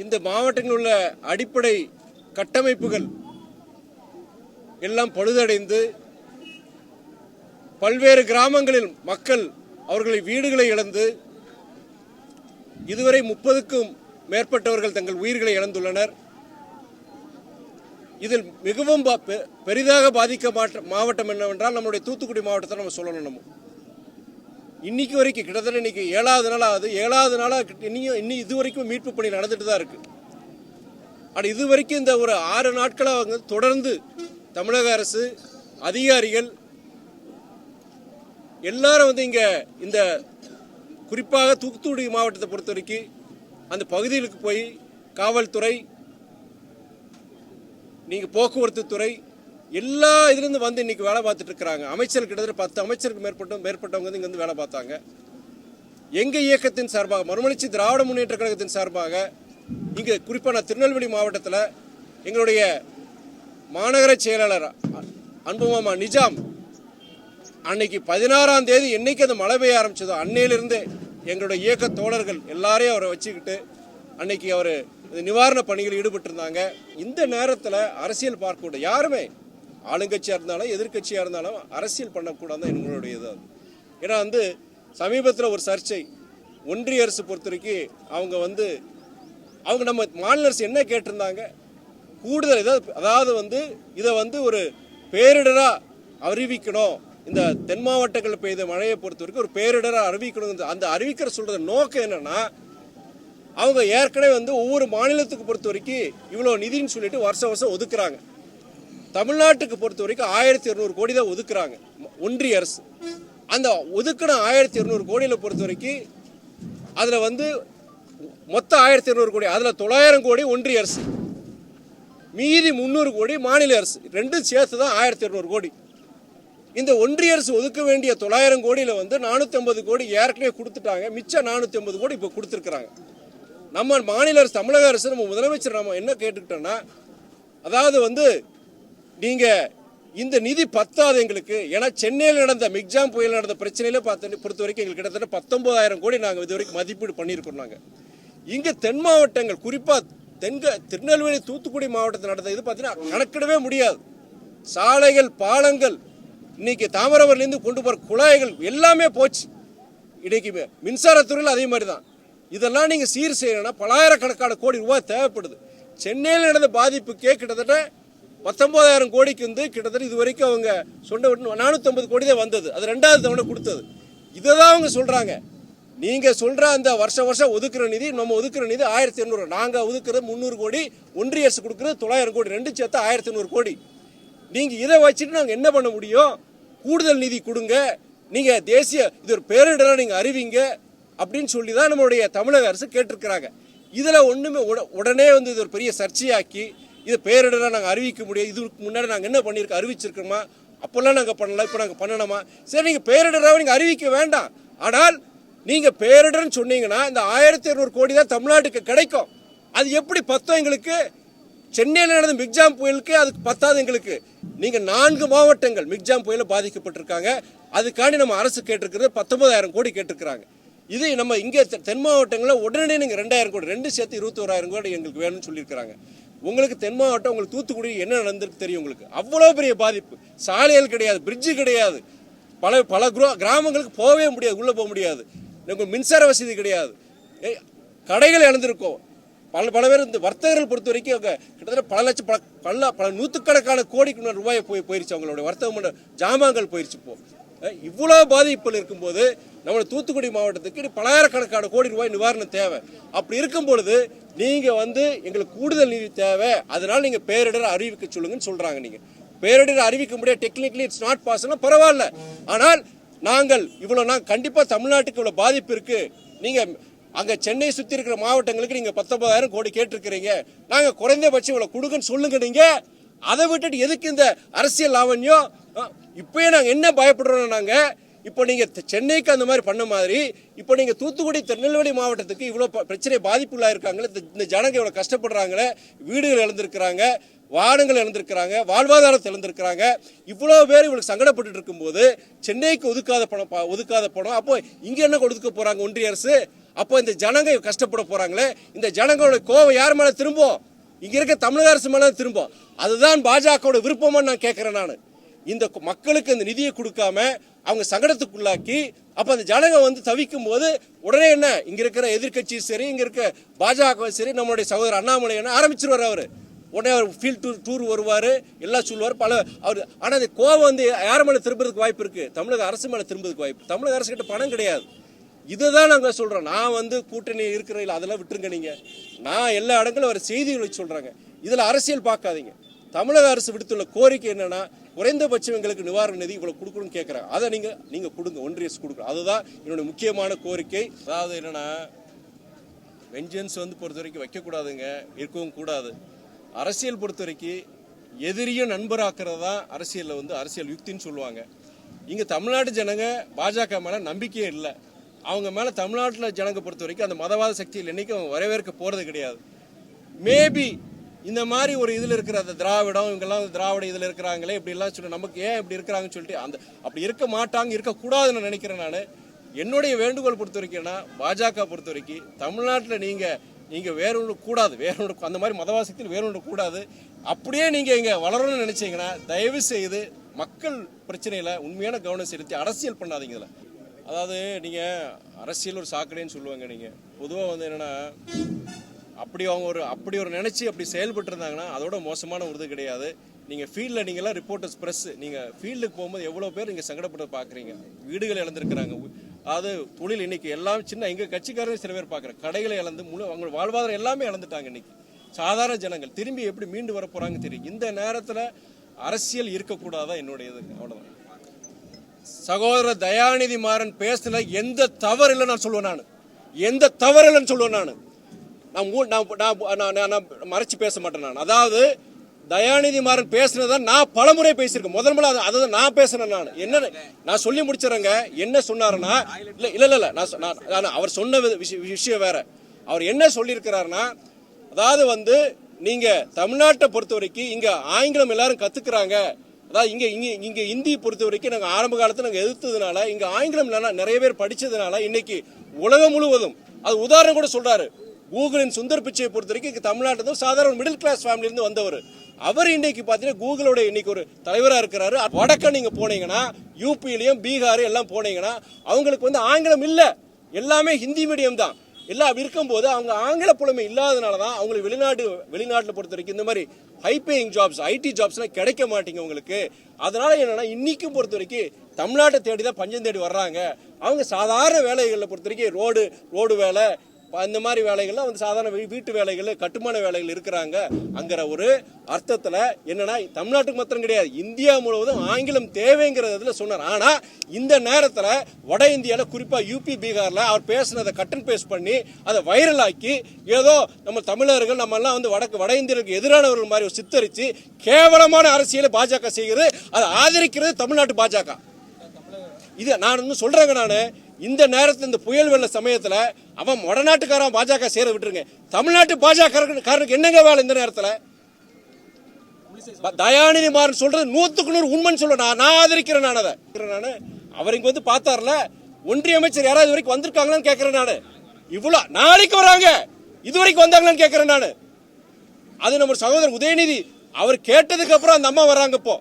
இந்த மாவட்டங்களில் உள்ள அடிப்படை கட்டமைப்புகள் எல்லாம் பழுதடைந்து பல்வேறு கிராமங்களில் மக்கள் அவர்களை வீடுகளை இழந்து இதுவரை 30க்கும் மேற்பட்டவர்கள் தங்கள் உயிர்களை இழந்துள்ளனர். இதில் மிகவும் பெரிதாக பாதிக்க மாவட்டம் என்னவென்றால் நம்முடைய தூத்துக்குடி மாவட்டத்தை நம்ம சொல்லணும். நம்ம இன்னைக்கு வரைக்கும் கிட்டத்தட்ட இன்னைக்கு 7வது நாள் ஆகுது. 7வது நாளாக இன்னும் இது வரைக்கும் மீட்பு பணி நடந்துட்டு தான் இருக்கு. ஆனால் இது வரைக்கும் இந்த ஒரு 6 நாட்களாக வந்து தொடர்ந்து தமிழக அரசு அதிகாரிகள் எல்லாரும் வந்து இங்கே இந்த குறிப்பாக தூத்துக்குடி மாவட்டத்தை பொறுத்த வரைக்கும் அந்த பகுதிகளுக்கு போய் காவல்துறை, நீங்கள் போக்குவரத்து துறை எல்லா இதுலேருந்து வந்து இன்னைக்கு வேலை பார்த்துட்டு இருக்கிறாங்க. அமைச்சர் கிட்டத்தட்ட 10 அமைச்சருக்கு மேற்பட்டவங்க வந்து இங்கே வந்து வேலை பார்த்தாங்க. எங்கள் இயக்கத்தின் சார்பாக, மறுமலர்ச்சி திராவிட முன்னேற்ற கழகத்தின் சார்பாக இங்கே குறிப்பாக நான் திருநெல்வேலி மாவட்டத்தில் எங்களுடைய மாநகர செயலாளர் அன்புமாமா நிஜாம் அன்னைக்கு 16ஆம் தேதி என்னைக்கு அந்த மழை பெய்ய ஆரம்பிச்சதோ அன்னையிலிருந்து எங்களுடைய இயக்க தோழர்கள் எல்லாரையும் அவரை வச்சுக்கிட்டு அன்னைக்கு அவர் நிவாரண பணிகள் ஈடுபட்டு இருந்தாங்க. இந்த நேரத்தில் அரசியல் பார்க்கக்கூடாது. யாருமே ஆளுங்கட்சியாக இருந்தாலும் எதிர்கட்சியாக இருந்தாலும் அரசியல் பண்ணக்கூடாது எங்களுடைய இது. ஏன்னா வந்து சமீபத்தில் ஒரு சர்ச்சை, ஒன்றிய அரசு பொறுத்த வரைக்கும் அவங்க நம்ம மாநில அரசு என்ன கேட்டிருந்தாங்க, கூடுதல் அதாவது வந்து இதை வந்து ஒரு பேரிடராக அறிவிக்கணும், இந்த தென் மாவட்டங்களில் பெய்த மழையை பொறுத்த வரைக்கும் ஒரு பேரிடராக அறிவிக்கணும். அந்த அறிவிக்கிற சொல்கிற நோக்கம் என்னன்னா, அவங்க ஏற்கனவே வந்து ஒவ்வொரு மாநிலத்துக்கு பொறுத்த வரைக்கும் இவ்வளோ நிதின்னு சொல்லிட்டு வருஷம் ஒதுக்குறாங்க. தமிழ்நாட்டுக்கு பொறுத்த வரைக்கும் 1200 கோடி தான் ஒதுக்குறாங்க ஒன்றிய அரசு. அந்த ஒதுக்கின 1200 கோடியில் பொறுத்த வரைக்கும் அதில் வந்து மொத்தம் 1200 கோடி, அதில் 900 கோடி ஒன்றிய அரசு, மீதி 300 கோடி மாநில அரசு, ரெண்டும் சேர்த்து தான் 1200 கோடி. இந்த ஒன்றிய அரசு ஒதுக்க வேண்டிய 900 கோடியில் வந்து 450 கோடி ஏற்கனவே கொடுத்துட்டாங்க. மிச்சம் 450 கோடி இப்போ கொடுத்துருக்குறாங்க. நம்ம மாநில அரசு, தமிழக அரசு, நம்ம முதலமைச்சர் நம்ம என்ன கேட்டுக்கிட்டோன்னா, அதாவது வந்து நீங்கள் இந்த நிதி பத்தாது எங்களுக்கு. ஏன்னா சென்னையில் நடந்த மிக்ஜாம் புயல் நடந்த பிரச்சனையில பொறுத்த வரைக்கும் எங்களுக்கு கிட்டத்தட்ட 19,000 கோடி நாங்கள் இது வரைக்கும் மதிப்பீடு பண்ணியிருக்கோம். நாங்கள் இங்கே தென் மாவட்டங்கள் குறிப்பாக திருநெல்வேலி தூத்துக்குடி மாவட்டத்தில் நடந்த இது பார்த்தீங்கன்னா கணக்கிடவே முடியாது. சாலைகள், பாலங்கள், இன்னைக்கு தாமிரபரணிலேருந்து கொண்டு போகிற குழாய்கள் எல்லாமே போச்சு. இன்னைக்கு மின்சாரத்துறையில் அதே மாதிரி தான். இதெல்லாம் நீங்கள் சீர் செய்யணும்னா பலாயிரக்கணக்கான கோடி ரூபாய் தேவைப்படுது. சென்னையில் நடந்த பாதிப்புக்கே கிட்டத்தட்ட 19,000 கோடிக்கு வந்து கிட்டத்தட்ட இது வரைக்கும் அவங்க சொன்ன 450 கோடி தான் வந்தது. அது 2வது தவணை கொடுத்தது. இதை தான் அவங்க சொல்கிறாங்க. நீங்கள் சொல்கிற அந்த வருஷம் ஒதுக்குற நிதி, நம்ம ஒதுக்குற நிதி 1200, நாங்கள் ஒதுக்குறது 300 கோடி, ஒன்றிய அரசு கொடுக்குறது 900 கோடி, ரெண்டு சேர்த்து 1500 கோடி. நீங்கள் இதை வச்சுட்டு நாங்கள் என்ன பண்ண முடியும்? கூடுதல் நிதி கொடுங்க, நீங்கள் தேசிய இது ஒரு பேரிடராக நீங்கள் அறிவிங்க அப்படின்னு சொல்லி தான் நம்மளுடைய தமிழக அரசு கேட்டிருக்கிறாங்க. இதில் ஒன்றுமே உடனே வந்து இது ஒரு பெரிய சர்ச்சையாக்கி இது பேரிடராக நாங்கள் அறிவிக்க முடியாது. இதுக்கு முன்னாடி நாங்கள் என்ன பண்ணியிருக்கோம், அறிவிச்சிருக்கோமா? அப்போல்லாம் நாங்கள் பண்ணலாம், இப்போ நாங்கள் பண்ணணுமா? சரி, நீங்கள் பேரிடராக நீங்கள் அறிவிக்க வேண்டாம். ஆனால் நீங்கள் பேரிடர்னு சொன்னீங்கன்னா இந்த 1200 கோடி தான் தமிழ்நாட்டுக்கு கிடைக்கும். அது எப்படி பத்தம் எங்களுக்கு? சென்னையில் நடந்த மிக்ஜாம் புயலுக்கு அதுக்கு பத்தாது எங்களுக்கு. நீங்கள் 4 மாவட்டங்கள் மிக்ஜாம் புயலில் பாதிக்கப்பட்டிருக்காங்க. அதுக்காண்டி நம்ம அரசு கேட்டிருக்கிறது 19,000 கோடி கேட்டிருக்கிறாங்க. இது நம்ம இங்கே தென் மாவட்டங்களில் உடனே நீங்கள் 2,000 கோடி, ரெண்டு சேர்த்து 21,000 கோடி எங்களுக்கு வேணும்னு சொல்லியிருக்கிறாங்க. உங்களுக்கு தென் மாவட்டம், உங்களுக்கு தூத்துக்குடி என்ன நடந்திருக்கு தெரியும். உங்களுக்கு அவ்வளோ பெரிய பாதிப்பு. சாலைகள் கிடையாது, பிரிட்ஜு கிடையாது, பல கிராமங்களுக்கு போகவே முடியாது, உள்ளே போக முடியாது. உங்களுக்கு மின்சார வசதி கிடையாது, கடைகள் இழந்திருக்கோம். பல பேர் இந்த வர்த்தகர்கள் பொறுத்த வரைக்கும் கிட்டத்தட்ட பல லட்சம் பல நூற்றுக்கணக்கான கோடிக்கு ரூபாய் போயிருச்சு. அவங்களுடைய வர்த்தக ஜாமான்கள் போயிருச்சு. இவ்வளோ பாதிப்புகள் இருக்கும்போது நம்ம தூத்துக்குடி மாவட்டத்துக்கு பலாயிரக்கணக்கான கோடி ரூபாய் நிவாரணம் தேவை. அப்படி இருக்கும் பொழுது நீங்கள் வந்து எங்களுக்கு கூடுதல் நிதி தேவை, அதனால நீங்கள் பேரிடர் அறிவிக்க சொல்லுங்கன்னு சொல்கிறாங்க. நீங்கள் பேரிடர் அறிவிக்க முடியாது, டெக்னிக்கலி இட்ஸ் நாட் பாசிபிள், பரவாயில்ல. ஆனால் நாங்கள் கண்டிப்பாக தமிழ்நாட்டுக்கு இவ்வளோ பாதிப்பு இருக்குது, நீங்கள் அங்கே சென்னை சுற்றி இருக்கிற மாவட்டங்களுக்கு நீங்கள் 19,000 கோடி கேட்டிருக்கிறீங்க, நாங்கள் குறைந்தபட்சம் இவ்வளோ கொடுங்கன்னு சொல்லுங்க. நீங்கள் அதை விட்டுட்டு எதுக்கு இந்த அரசியல் லாவண்யம்? இப்போயே நாங்கள் என்ன பயப்படுறோம், நாங்கள் இப்போ நீங்கள் சென்னைக்கு அந்த மாதிரி பண்ண மாதிரி இப்போ நீங்கள் தூத்துக்குடி, திருநெல்வேலி மாவட்டத்துக்கு இவ்வளோ பிரச்சனை பாதிப்புள்ளாக இருக்காங்களே, இந்த ஜனங்க இவ்வளோ கஷ்டப்படுறாங்களே, வீடுகள் இழந்திருக்கிறாங்க, வாகனங்கள் இழந்திருக்கிறாங்க, வாழ்வாதாரத்தை இழந்திருக்கிறாங்க, இவ்வளோ பேர் இவங்களுக்கு சங்கடப்பட்டு இருக்கும்போது சென்னைக்கு ஒதுக்காத பணம் அப்போ இங்கே என்ன ஒதுக்க போகிறாங்க ஒன்றிய அரசு? அப்போ இந்த ஜனங்க கஷ்டப்பட போறாங்களே, இந்த ஜனங்களோட கோவம் யார் மேல திரும்பும்? இங்க இருக்க தமிழக அரசு மேல திரும்பும். அதுதான் பாஜகவோட விருப்பமா நான் கேட்கிறேன். நான் இந்த மக்களுக்கு இந்த நிதியை கொடுக்காம அவங்க சங்கடத்துக்குள்ளாக்கி அப்ப அந்த ஜனங்க வந்து தவிக்கும் போது உடனே என்ன, இங்க இருக்கிற எதிர்கட்சி சரி, இங்க இருக்க பாஜக சரி, நம்மளுடைய சகோதரர் அண்ணாமலை என்ன ஆரம்பிச்சிருவார். அவரு உடனே அவர் ஃபீல்ட் டூர் வருவார், எல்லாம் சொல்லுவார் பல அவர். ஆனால் அந்த கோவம் வந்து யார் மேலே திரும்புறதுக்கு வாய்ப்பு இருக்குது? தமிழக அரசு மேலே திரும்புறதுக்கு வாய்ப்பு. தமிழக அரசு கிட்ட பணம் கிடையாது. இதுதான் நாங்கள் சொல்கிறோம். நான் வந்து கூட்டணி இருக்கிற இல்லை, அதெல்லாம் விட்டுருங்க. நீங்கள் நான் எல்லா இடங்களும் வர செய்திகளை சொல்கிறாங்க. இதில் அரசியல் பார்க்காதீங்க. தமிழக அரசு விடுத்துள்ள கோரிக்கை என்னன்னா, குறைந்தபட்சம் எங்களுக்கு நிவாரண நிதி இவ்வளோ கொடுக்கணும்னு கேட்குறாங்க. அதை நீங்கள் கொடுங்க, ஒன்றிய அரசு கொடுக்குறோம். அதுதான் என்னுடைய முக்கியமான கோரிக்கை. அதாவது என்னென்னா, வெஞ்சன்ஸ் வந்து பொறுத்த வரைக்கும் வைக்கக்கூடாதுங்க, இருக்கவும் கூடாது. அரசியல் பொறுத்த வரைக்கும் எதிரியும் நண்பராக்குறது தான் அரசியலில் வந்து அரசியல் யுக்தின்னு சொல்லுவாங்க. இங்கே தமிழ்நாட்டு ஜனங்க பாஜக மேலே நம்பிக்கையே இல்லை. அவங்க மேலே தமிழ்நாட்டில் ஜனங்க பொறுத்த வரைக்கும் அந்த மதவாத சக்தியில் என்றைக்கும் அவங்க வரவேற்க போகிறது கிடையாது. மேபி இந்த மாதிரி ஒரு இதில் இருக்கிற அந்த திராவிடம், இவங்கெல்லாம் திராவிட இதில் இருக்கிறாங்களே இப்படிலாம் சொல்லி நமக்கு ஏன் இப்படி இருக்கிறாங்கன்னு சொல்லிட்டு அந்த அப்படி இருக்க மாட்டாங்க, இருக்கக்கூடாதுன்னு நினைக்கிறேன். நான் என்னுடைய வேண்டுகோள் பொறுத்த வரைக்கும்னா, பாஜக பொறுத்த வரைக்கும் தமிழ்நாட்டில் நீங்கள் வேற ஒன்று கூடாது, வேற ஒன்று அந்த மாதிரி மதவாசத்தில் வேற ஒன்று கூடாது. அப்படியே நீங்கள் இங்கே வளரணும்னு நினைச்சீங்கன்னா தயவு செய்து மக்கள் பிரச்சனையில் உண்மையான கவனம் செலுத்தி அரசியல் பண்ணாதீங்க. இதில் அதாவது நீங்கள் அரசியல் ஒரு சாக்கடைன்னு சொல்லுவாங்க. நீங்கள் பொதுவாக வந்து என்னென்னா, அப்படி ஒரு நினச்சி அப்படி செயல்பட்டு இருந்தாங்கன்னா அதோட மோசமான ஒரு இது கிடையாது. நீங்கள் ஃபீல்டில் நீங்கள்லாம் ரிப்போர்ட்டர்ஸ் ப்ரெஸ், நீங்கள் ஃபீல்டுக்கு போகும்போது எவ்வளோ பேர் நீங்கள் சங்கடப்பட்டு பார்க்குறீங்க. வீடுகளை இழந்திருக்கிறாங்க. அதாவது தொழில் இன்னைக்கு எல்லாம் சின்ன எங்கள் கட்சிக்காரங்க சில பேர் பார்க்குறேன், கடைகளை இழந்து அவங்க வாழ்வாதாரம் எல்லாமே இழந்துட்டாங்க. இன்னைக்கு சாதாரண ஜனங்கள் திரும்பி எப்படி மீண்டு வர போகிறாங்க தெரியும். இந்த நேரத்தில் அரசியல் இருக்கக்கூடாதான் என்னுடைய இது. அவ்வளோதான். சகோதரர் தயாநிதி மாறன் பேசுன எந்த தவறு இல்லை நான் சொல்லுவேன். நான் எந்த தவறு இல்லைன்னு சொல்லுவேன். நான் மறைச்சு பேச மாட்டேன். நான் அதாவது தயாநிதி மாறன் பேசுனதான் நான் பலமுறை பேசியிருக்கேன். முதல்ல அதை நான் பேசினேன். நான் என்ன நான் சொல்லி முடிச்சிடறேங்க. என்ன சொன்னாருன்னா, இல்ல நான் அவர் சொன்ன விஷயம் வேற. அவர் என்ன சொல்லியிருக்கிறாருன்னா, அதாவது வந்து நீங்க தமிழ்நாட்டை பொறுத்த வரைக்கும் இங்க ஆங்கிலம் எல்லாரும் கத்துக்கிறாங்க. அதாவது இங்க இந்தி பொறுத்த வரைக்கும் நாங்கள் ஆரம்ப காலத்தில் நாங்கள் எதிர்த்ததுனால, இங்க ஆங்கிலம் நிறைய பேர் படிச்சதுனால இன்னைக்கு உலகம் முழுவதும், அது உதாரணம் கூட சொல்றாரு. கூகுளின் சுந்தர் பிச்சையை பொறுத்த வரைக்கும் தமிழ்நாட்டில் சாதாரண மிடில் கிளாஸ் ஃபேமிலியிலிருந்து வந்தவர். அவர் இன்னைக்கு பார்த்தீங்கன்னா கூகுளோட இன்னைக்கு ஒரு தலைவராக இருக்கிறாரு. வடக்க நீங்க போனீங்கன்னா, யூபியிலையும் பீகார் எல்லாம் போனீங்கன்னா அவங்களுக்கு வந்து ஆங்கிலம் இல்லை, எல்லாமே ஹிந்தி மீடியம் தான். எல்லாம் இருக்கும்போது அவங்க ஆங்கில புலமை இல்லாதனால தான் அவங்களுக்கு வெளிநாட்டில் பொறுத்த வரைக்கும் இந்த மாதிரி ஹை பேயிங் ஜாப்ஸ், ஐடி ஜாப்ஸ்லாம் கிடைக்க மாட்டேங்க உங்களுக்கு. அதனால என்னன்னா, இன்னைக்கும் பொறுத்த வரைக்கும் தமிழ்நாட்டை தேடி தான் பஞ்சம் தேடி வர்றாங்க. அவங்க சாதாரண வேலைகளில் பொறுத்த வரைக்கும் ரோடு வேலை, இந்த மாதிரி வேலைகள்லாம் வந்து சாதாரண வீட்டு வேலைகள், கட்டுமான வேலைகள் இருக்கிறாங்க. அங்கிற ஒரு அர்த்தத்தில் என்னன்னா, தமிழ்நாட்டுக்கு மாத்திரம் கிடையாது, இந்தியா முழுவதும் ஆங்கிலம் தேவைங்கிறதுல சொன்னார். ஆனால் இந்த நேரத்தில் வட இந்தியாவில் குறிப்பாக யூபி பீகாரில் அவர் பேசுனதை கட் அண்ட் பேஸ்ட் பண்ணி அதை வைரல் ஆக்கி ஏதோ நம்ம தமிழர்கள் நம்ம எல்லாம் வந்து வட இந்தியர்களுக்கு எதிரானவர்கள் மாதிரி சித்தரித்து கேவலமான அரசியலை பாஜக செய்கிறது. அதை ஆதரிக்கிறது தமிழ்நாட்டு பாஜக. இது நான் இன்னும் சொல்றேங்க. நான் இந்த நேரத்தில் இந்த புயல் வெள்ள சமயத்தில் அவன் வடநாட்டுக்காரன் பாஜக சேர விட்டுருங்க. தமிழ்நாட்டு பாஜகக்காரனுக்கு என்னங்க வேலை இந்த நேரத்தில்? தயாநிதி மாறன் சொல்றது 100% உண்மைன்னு சொல்ல நான் ஆதரிக்கிறேன். நான் அதை அவர் இங்க வந்து பார்த்தார்ல, ஒன்றிய அமைச்சர் யாராவது வரைக்கும் வந்திருக்காங்களான்னு கேட்கிறேன். நான் இவ்வளவு நாளைக்கு வராங்க, இது வரைக்கும் வந்தாங்களான்னு கேட்கிறேன். நான் அது நம்ம சகோதரர் உதயநிதி அவர் கேட்டதுக்கு அப்புறம் அந்த அம்மா வராங்க. இப்போ